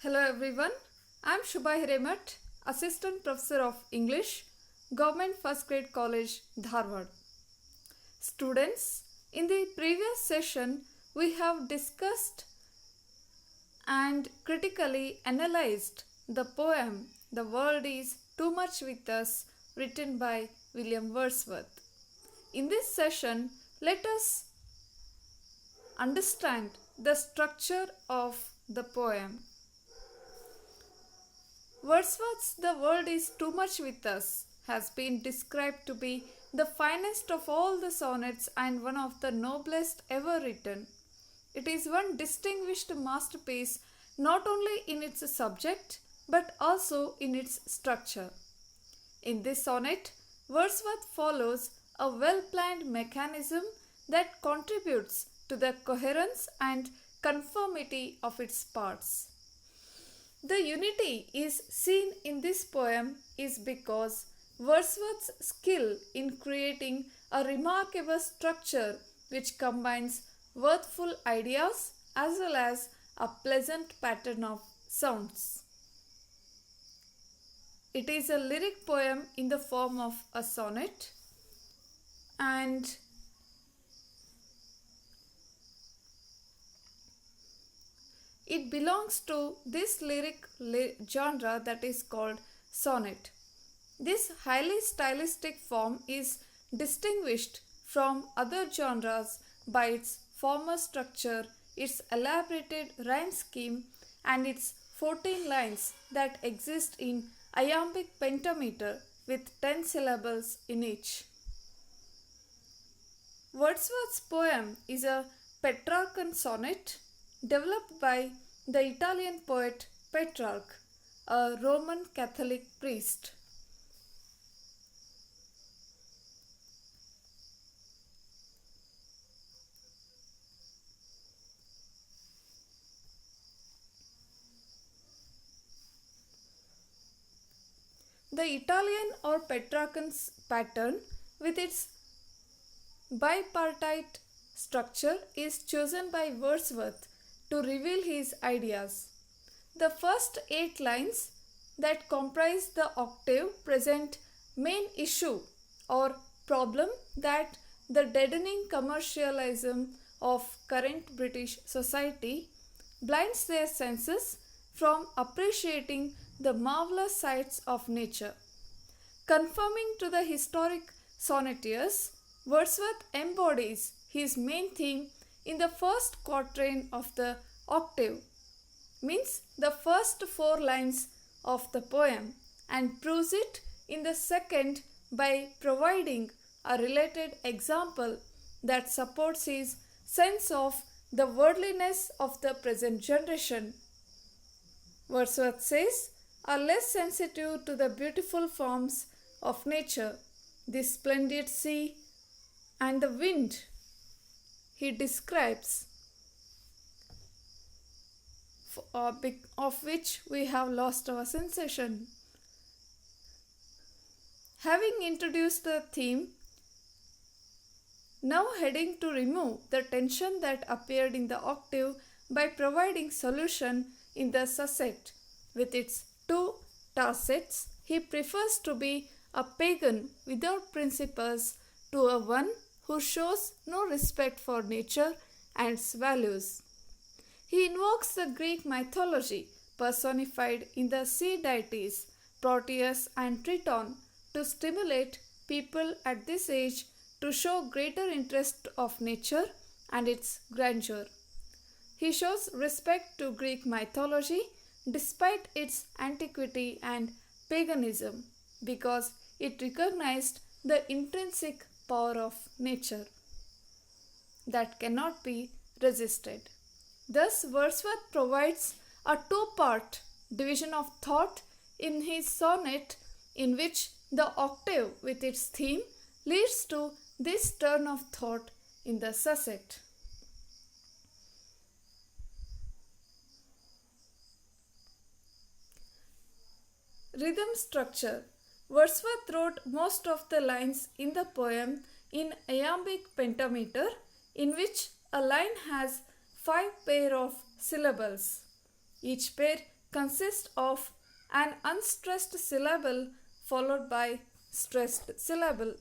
Hello everyone, I am Shubha Hiremat, Assistant Professor of English, Government First Grade College, Dharwad. Students, in the previous session we have discussed and critically analyzed the poem The World is Too Much With Us, written by William Wordsworth. In this session, let us understand the structure of the poem. Wordsworth's The World is Too Much With Us has been described to be the finest of all the sonnets and one of the noblest ever written. It is one distinguished masterpiece not only in its subject but also in its structure. In this sonnet, Wordsworth follows a well-planned mechanism that contributes to the coherence and conformity of its parts. The unity is seen in this poem is because Wordsworth's skill in creating a remarkable structure which combines worthful ideas as well as a pleasant pattern of sounds. It is a lyric poem in the form of a sonnet, and it belongs to this lyric genre that is called sonnet. This highly stylistic form is distinguished from other genres by its formal structure, its elaborated rhyme scheme, and its 14 lines that exist in iambic pentameter with 10 syllables in each. Wordsworth's poem is a Petrarchan sonnet developed by the Italian poet Petrarch, a Roman Catholic priest. The Italian or Petrarchan pattern with its bipartite structure is chosen by Wordsworth to reveal his ideas. The first 8 lines that comprise the octave present main issue or problem that the deadening commercialism of current British society blinds their senses from appreciating the marvelous sights of nature. Conforming to the historic sonneteers, Wordsworth embodies his main theme in the first quatrain of the octave, means the first 4 lines of the poem, and proves it in the second by providing a related example that supports his sense of the worldliness of the present generation. Wordsworth says, are less sensitive to the beautiful forms of nature, the splendid sea and the wind he describes, of which we have lost our sensation. Having introduced the theme, now heading to remove the tension that appeared in the octave by providing solution in the susset with its 2 tarsets, he prefers to be a pagan without principles to a one who shows no respect for nature and its values. He invokes the Greek mythology personified in the sea deities Proteus and Triton to stimulate people at this age to show greater interest of nature and its grandeur. He shows respect to Greek mythology despite its antiquity and paganism because it recognized the intrinsic power of nature that cannot be resisted. Thus, Wordsworth provides a 2-part division of thought in his sonnet in which the octave with its theme leads to this turn of thought in the susset. Rhythm structure. Wordsworth wrote most of the lines in the poem in iambic pentameter, in which a line has 5 pair of syllables. Each pair consists of an unstressed syllable followed by stressed syllable.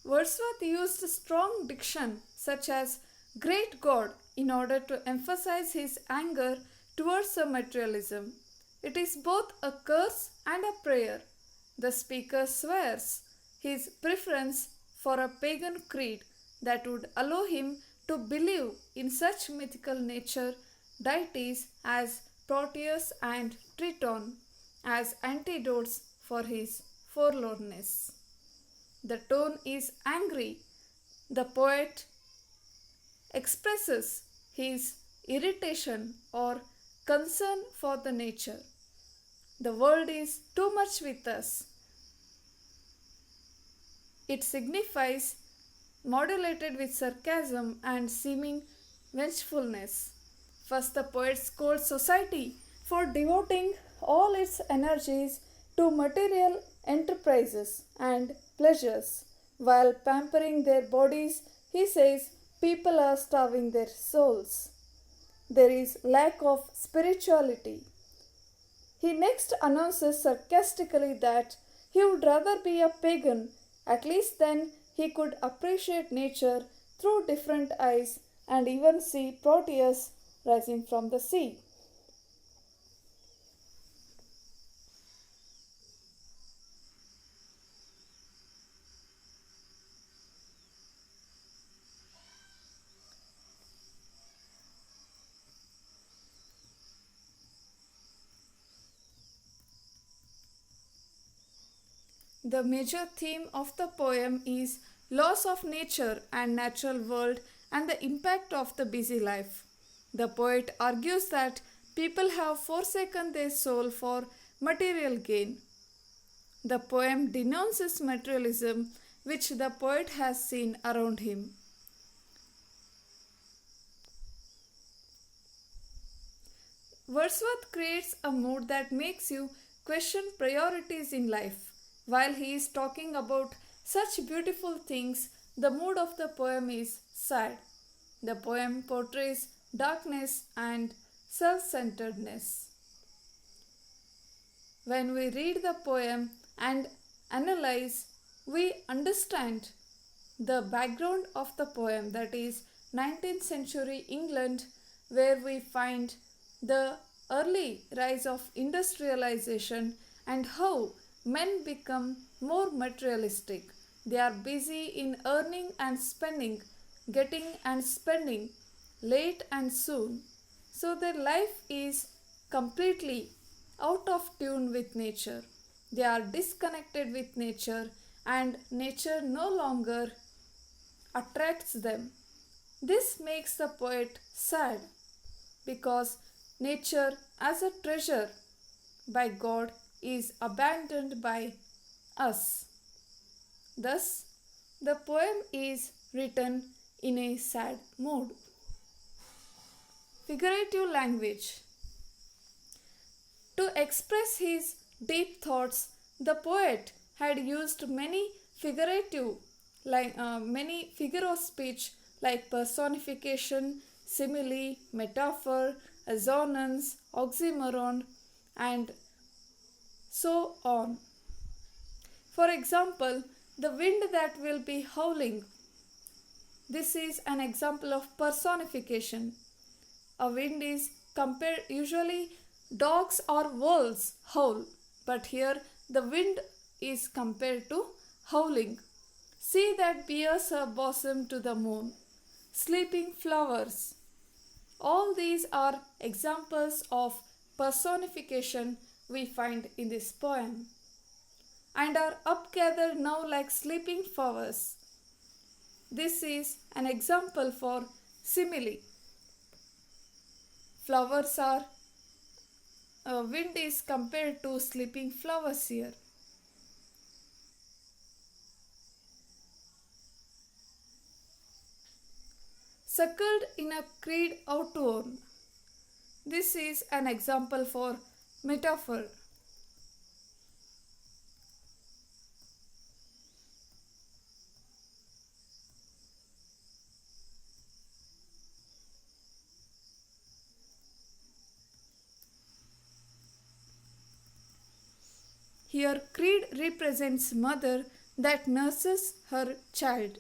Wordsworth used strong diction such as great God in order to emphasize his anger towards a materialism. It is both a curse and a prayer. The speaker swears his preference for a pagan creed that would allow him to believe in such mythical nature deities as Proteus and Triton as antidotes for his forlornness. The tone is angry. The poet expresses his irritation or concern for the nature. The world is too much with us. It signifies modulated with sarcasm and seeming vengefulness. First, the poet scolds society for devoting all its energies to material enterprises and pleasures. While pampering their bodies, he says people are starving their souls. There is lack of spirituality. He next announces sarcastically that he would rather be a pagan, at least then he could appreciate nature through different eyes and even see Proteus rising from the sea. The major theme of the poem is loss of nature and natural world and the impact of the busy life. The poet argues that people have forsaken their soul for material gain. The poem denounces materialism which the poet has seen around him. Wordsworth creates a mood that makes you question priorities in life. While he is talking about such beautiful things, the mood of the poem is sad. The poem portrays darkness and self-centeredness. When we read the poem and analyze, we understand the background of the poem, that is 19th century England, where we find the early rise of industrialization and how men become more materialistic. They are busy in earning and spending, getting and spending, late and soon. So their life is completely out of tune with nature. They are disconnected with nature and nature no longer attracts them. This makes the poet sad because nature as a treasure by God is abandoned by us. Thus, the poem is written in a sad mood. Figurative language. To express his deep thoughts, the poet had used many many figure of speech like personification, simile, metaphor, assonance, oxymoron, and so on. For example, the wind that will be howling. This is an example of personification. A wind is compared, usually dogs or wolves howl, but here the wind is compared to howling. See that bears her bosom to the moon. Sleeping flowers. All these are examples of personification we find in this poem, and are upgathered now like sleeping flowers. This is an example for simile. Flowers are, wind is compared to sleeping flowers here. suckled in a creed outworn. This is an example for metaphor. Here, creed represents mother that nurses her child.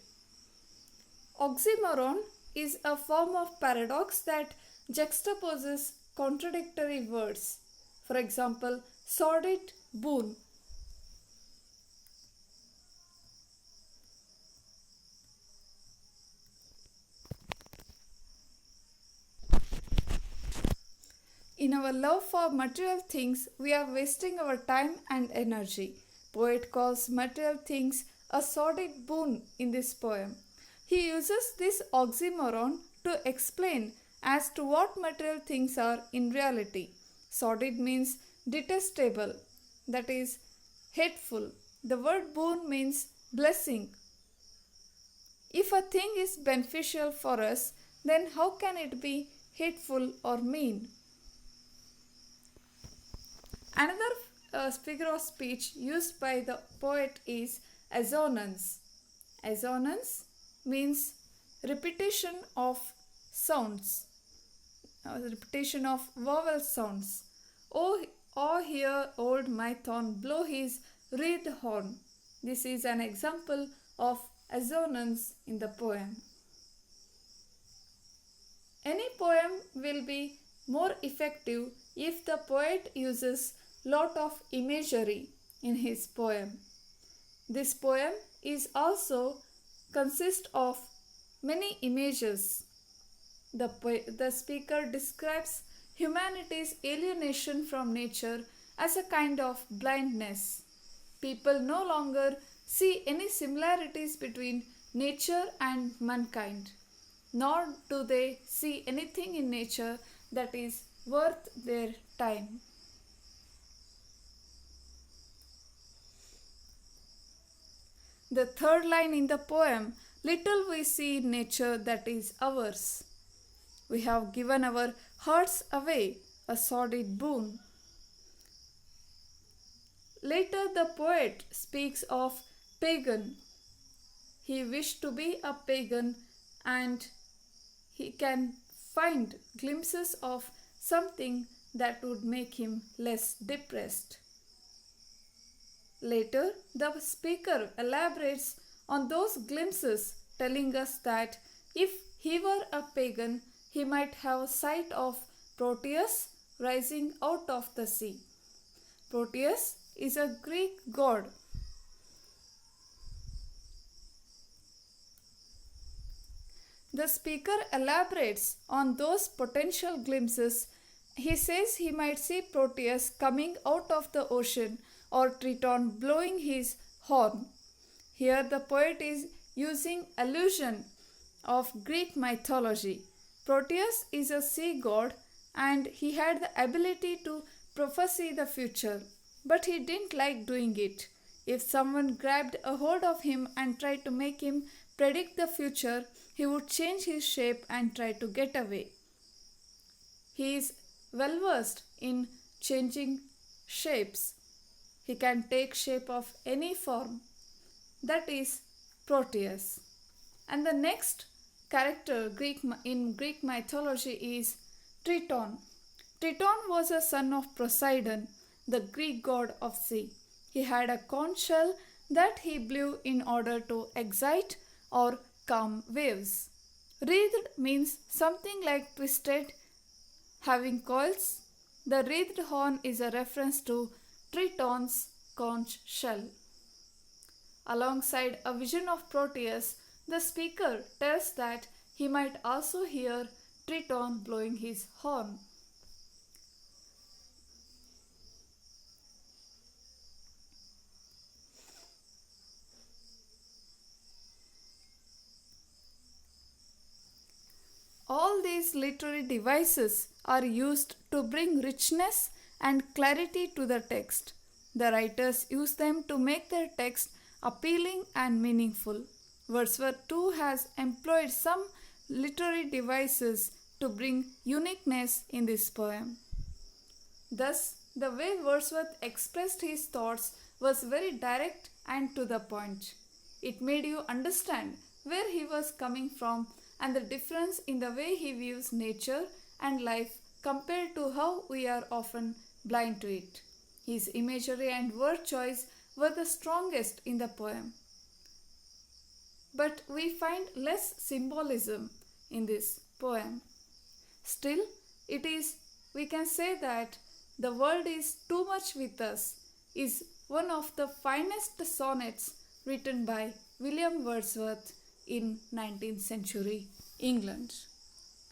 Oxymoron is a form of paradox that juxtaposes contradictory words. For example, sordid boon. In our love for material things, we are wasting our time and energy. Poet calls material things a sordid boon in this poem. He uses this oxymoron to explain as to what material things are in reality. Sordid means detestable, that is, hateful. The word boon means blessing. If a thing is beneficial for us, then how can it be hateful or mean? Another figure of speech used by the poet is assonance. Assonance means repetition of sounds, repetition of vowel sounds. Oh, hear old Mython blow his reed horn. This is an example of assonance in the poem. Any poem will be more effective if the poet uses lot of imagery in his poem. This poem is also consists of many images. The speaker describes humanity's alienation from nature as a kind of blindness. People no longer see any similarities between nature and mankind, nor do they see anything in nature that is worth their time. The third line in the poem, little we see in nature that is ours. We have given our hearts away, a sordid boon. Later the poet speaks of pagan. He wished to be a pagan and he can find glimpses of something that would make him less depressed. Later, the speaker elaborates on those glimpses, telling us that if he were a pagan, he might have sight of Proteus rising out of the sea. Proteus is a Greek god. The speaker elaborates on those potential glimpses. He says he might see Proteus coming out of the ocean or Triton blowing his horn. Here the poet is using allusion of Greek mythology. Proteus is a sea god and he had the ability to prophesy the future, but he didn't like doing it. If someone grabbed a hold of him and tried to make him predict the future, he would change his shape and try to get away. He is well versed in changing shapes. He can take shape of any form. That is Proteus. And the next character in Greek mythology is Triton. Triton was a son of Poseidon, the Greek god of sea. He had a conch shell that he blew in order to excite or calm waves. Wreathed means something like twisted, having coils. The wreathed horn is a reference to Triton's conch shell. Alongside a vision of Proteus, the speaker tells that he might also hear Triton blowing his horn. All these literary devices are used to bring richness and clarity to the text. The writers use them to make their text appealing and meaningful. Wordsworth too has employed some literary devices to bring uniqueness in this poem. Thus, the way Wordsworth expressed his thoughts was very direct and to the point. It made you understand where he was coming from and the difference in the way he views nature and life compared to how we are often blind to it. His imagery and word choice were the strongest in the poem. But we find less symbolism in this poem. Still, we can say that the world is too much with us is one of the finest sonnets written by William Wordsworth in 19th century England.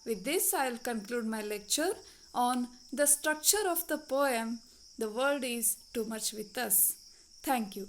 With this, I'll conclude my lecture on the structure of the poem The World is Too Much with Us. Thank you.